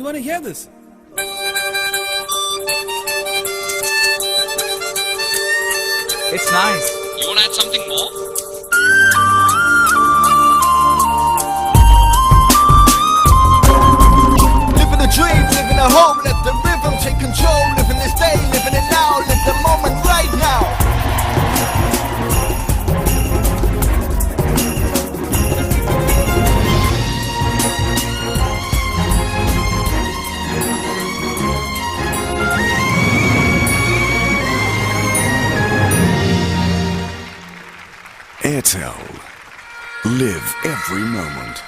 want to hear this. It's nice. You want to add something more? Living a dream, living a hope, let the rhythm take control. Living this day, living it now, live the moment right now. Airtel. Live every moment.